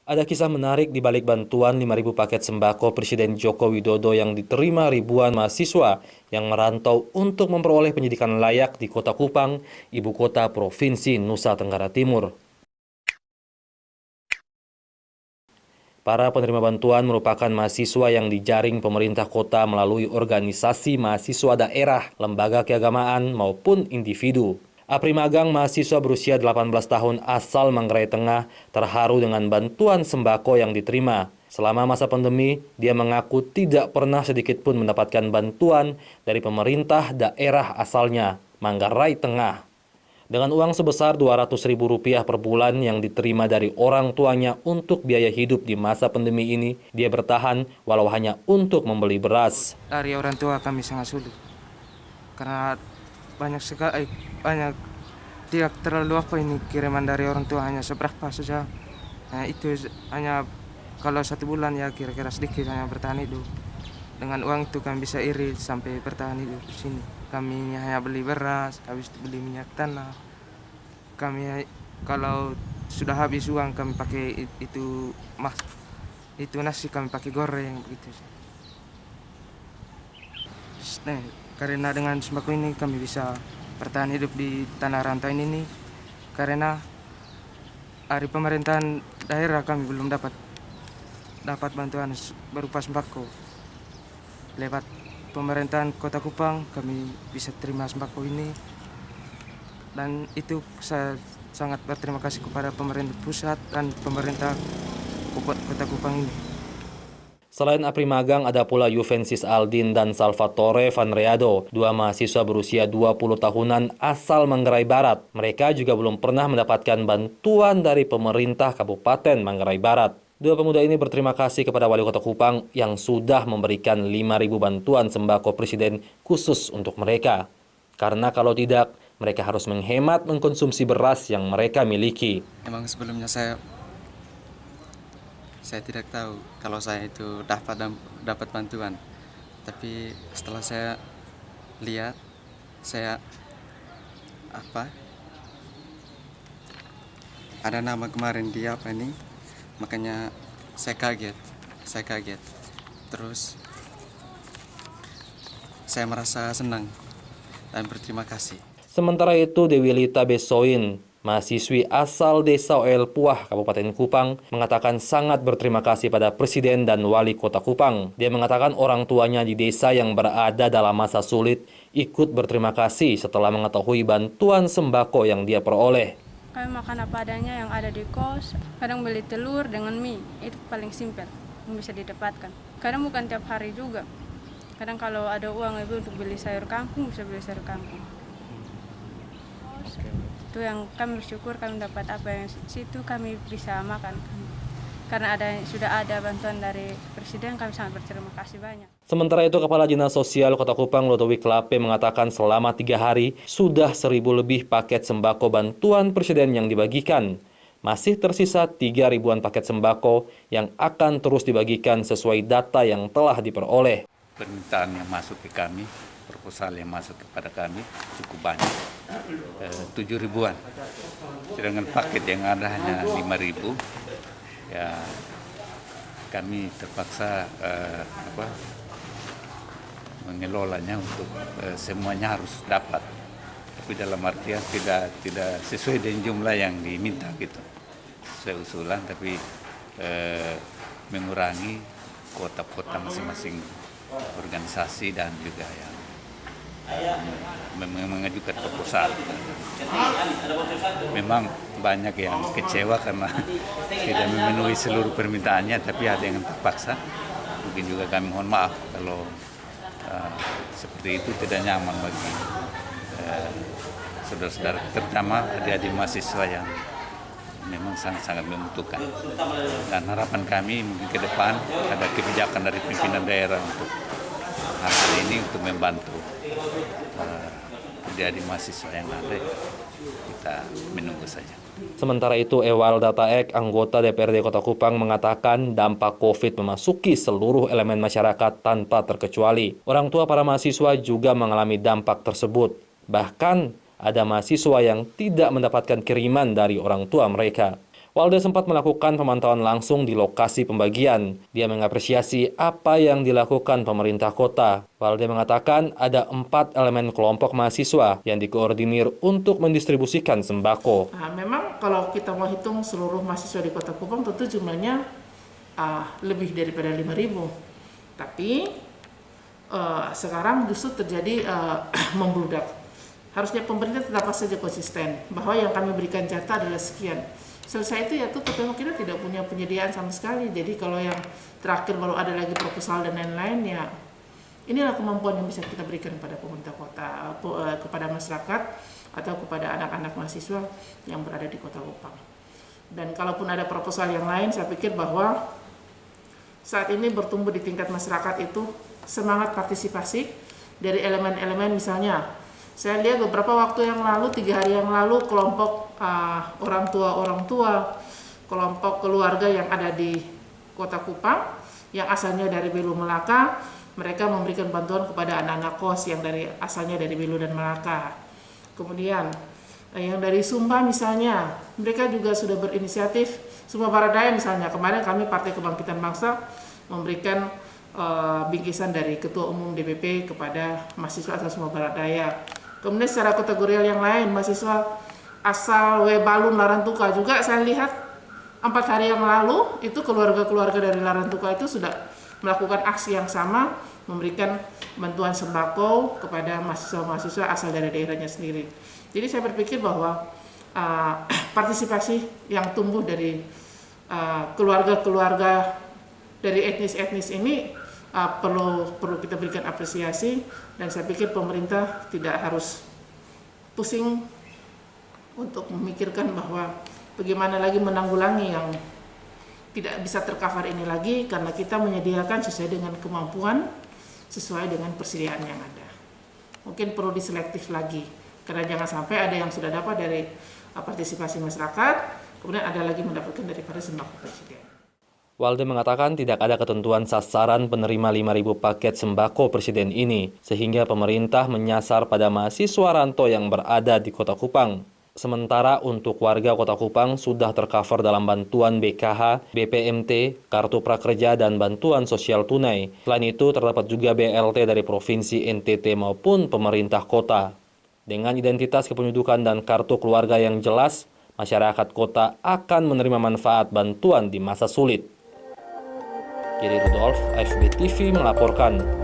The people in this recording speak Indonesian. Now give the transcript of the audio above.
Ada kisah menarik di balik bantuan 5.000 paket sembako Presiden Joko Widodo yang diterima ribuan mahasiswa yang merantau untuk memperoleh pendidikan layak di Kota Kupang, ibu kota Provinsi Nusa Tenggara Timur. Para penerima bantuan merupakan mahasiswa yang dijaring pemerintah kota melalui organisasi mahasiswa daerah, lembaga keagamaan, maupun individu. Apri Magang, mahasiswa berusia 18 tahun asal Manggarai Tengah, terharu dengan bantuan sembako yang diterima. Selama masa pandemi, dia mengaku tidak pernah sedikit pun mendapatkan bantuan dari pemerintah daerah asalnya, Manggarai Tengah. Dengan uang sebesar Rp200.000 per bulan yang diterima dari orang tuanya untuk biaya hidup di masa pandemi ini, dia bertahan walau hanya untuk membeli beras. Dari orang tua kami sangat sulit karena banyak tidak terlalu kiriman dari orang tua, hanya seberapa saja. Nah, itu hanya kalau 1 bulan ya kira-kira sedikit hanya bertahan hidup. Dengan uang itu kami bisa irit sampai bertahan hidup di sini. Kami hanya beli beras, habis itu beli minyak tanah. Kalau sudah habis uang kami pakai itu nasi kami pakai goreng begitu. Nah, karena dengan sembako ini kami bisa bertahan hidup di tanah rantau ini karena dari pemerintahan daerah kami belum dapat bantuan berupa sembako. Lewat pemerintahan Kota Kupang kami bisa terima sembako ini, dan itu saya sangat berterima kasih kepada pemerintah pusat dan pemerintah Kota Kupang ini. Selain Apri Magang, ada pula Juvensis Aldin dan Salvatore Vanreado, dua mahasiswa berusia 20 tahunan asal Manggarai Barat. Mereka juga belum pernah mendapatkan bantuan dari pemerintah Kabupaten Manggarai Barat. Dua pemuda ini berterima kasih kepada Wali Kota Kupang yang sudah memberikan 5.000 bantuan sembako Presiden khusus untuk mereka. Karena kalau tidak, mereka harus menghemat mengkonsumsi beras yang mereka miliki. Emang sebelumnya saya tidak tahu kalau saya itu dapat bantuan. Tapi setelah saya lihat, ada nama kemarin makanya saya kaget. Terus saya merasa senang dan berterima kasih. Sementara itu, Dewi Lita Besoin, mahasiswi asal Desa Oel Puah, Kabupaten Kupang, mengatakan sangat berterima kasih pada Presiden dan Wali Kota Kupang. Dia mengatakan orang tuanya di desa yang berada dalam masa sulit ikut berterima kasih setelah mengetahui bantuan sembako yang dia peroleh. Kami makan apa adanya yang ada di kos, kadang beli telur dengan mie, itu paling simpel yang bisa didapatkan. Kadang bukan tiap hari juga, kadang kalau ada uang ibu untuk beli sayur kangkung, bisa beli sayur kangkung. Itu yang kami bersyukur kami dapat apa yang situ kami bisa makan. Karena sudah ada bantuan dari Presiden, kami sangat berterima kasih banyak. Sementara itu, Kepala Dinas Sosial Kota Kupang, Ludovic Lape, mengatakan selama 3 hari sudah 1.000 lebih paket sembako bantuan Presiden yang dibagikan. Masih tersisa 3.000-an paket sembako yang akan terus dibagikan sesuai data yang telah diperoleh. Permintaan yang masuk ke kami, proposal yang masuk kepada kami cukup banyak, 7.000-an. Sedangkan paket yang ada hanya 5.000. Ya, kami terpaksa mengelolanya untuk semuanya harus dapat, tapi dalam artian tidak sesuai dengan jumlah yang diminta gitu, sesuai usulan, tapi mengurangi kuota masing-masing organisasi dan juga yang mengajukan proposal. Memang banyak yang kecewa karena tidak memenuhi seluruh permintaannya, tapi ada yang terpaksa. Mungkin juga kami mohon maaf kalau seperti itu tidak nyaman bagi saudara-saudara, terutama adik-adik mahasiswa yang memang sangat-sangat membutuhkan. Dan harapan kami mungkin ke depan ada kebijakan dari pimpinan daerah untuk hal ini, untuk membantu adik-adik mahasiswa yang ada. Kita menunggu saja. Sementara itu, Ewalda Taek, anggota DPRD Kota Kupang, mengatakan dampak COVID memasuki seluruh elemen masyarakat tanpa terkecuali. Orang tua para mahasiswa juga mengalami dampak tersebut. Bahkan, ada mahasiswa yang tidak mendapatkan kiriman dari orang tua mereka. Walde sempat melakukan pemantauan langsung di lokasi pembagian. Dia mengapresiasi apa yang dilakukan pemerintah kota. Walde mengatakan ada 4 elemen kelompok mahasiswa yang dikoordinir untuk mendistribusikan sembako. Nah, memang kalau kita mau hitung seluruh mahasiswa di Kota Kupang tentu jumlahnya lebih daripada 5.000. Tapi sekarang justru terjadi membludak. Harusnya pemerintah tetap saja konsisten bahwa yang kami berikan jatah adalah sekian. Selesai itu ya tutup, memang kita tidak punya penyediaan sama sekali. Jadi kalau yang terakhir baru ada lagi proposal dan lain-lain, ya inilah kemampuan yang bisa kita berikan kepada pemerintah kota, kepada masyarakat atau kepada anak-anak mahasiswa yang berada di Kota Kupang. Dan kalaupun ada proposal yang lain, saya pikir bahwa saat ini bertumbuh di tingkat masyarakat itu semangat partisipasi dari elemen-elemen. Misalnya saya lihat beberapa waktu yang lalu, 3 hari yang lalu, kelompok orang tua, kelompok keluarga yang ada di Kota Kupang yang asalnya dari Belu Melaka, mereka memberikan bantuan kepada anak-anak kos yang asalnya dari Belu dan Melaka. Kemudian yang dari Sumba misalnya, mereka juga sudah berinisiatif. Sumba Barat Daya misalnya, kemarin kami Partai Kebangkitan Bangsa memberikan bingkisan dari Ketua Umum DPP kepada mahasiswa asal Sumba Barat Daya. Kemudian secara kategorial yang lain, mahasiswa asal Webalun Larantuka juga saya lihat 4 hari yang lalu itu keluarga-keluarga dari Larantuka itu sudah melakukan aksi yang sama, memberikan bantuan sembako kepada mahasiswa-mahasiswa asal dari daerahnya sendiri. Jadi saya berpikir bahwa partisipasi yang tumbuh dari keluarga-keluarga dari etnis-etnis ini perlu kita berikan apresiasi, dan saya pikir pemerintah tidak harus pusing untuk memikirkan bahwa bagaimana lagi menanggulangi yang tidak bisa tercover ini lagi, karena kita menyediakan sesuai dengan kemampuan, sesuai dengan persediaan yang ada. Mungkin perlu diselektif lagi, karena jangan sampai ada yang sudah dapat dari partisipasi masyarakat, kemudian ada lagi mendapatkan daripada sembako presiden. Walde mengatakan tidak ada ketentuan sasaran penerima 5.000 paket sembako presiden ini, sehingga pemerintah menyasar pada mahasiswa rantau yang berada di Kota Kupang. Sementara untuk warga Kota Kupang sudah tercover dalam bantuan BKH, BPMT, Kartu Prakerja, dan bantuan sosial tunai. Selain itu, terdapat juga BLT dari Provinsi NTT maupun pemerintah kota. Dengan identitas kependudukan dan kartu keluarga yang jelas, masyarakat kota akan menerima manfaat bantuan di masa sulit. Giri Rudolf, AFB TV melaporkan.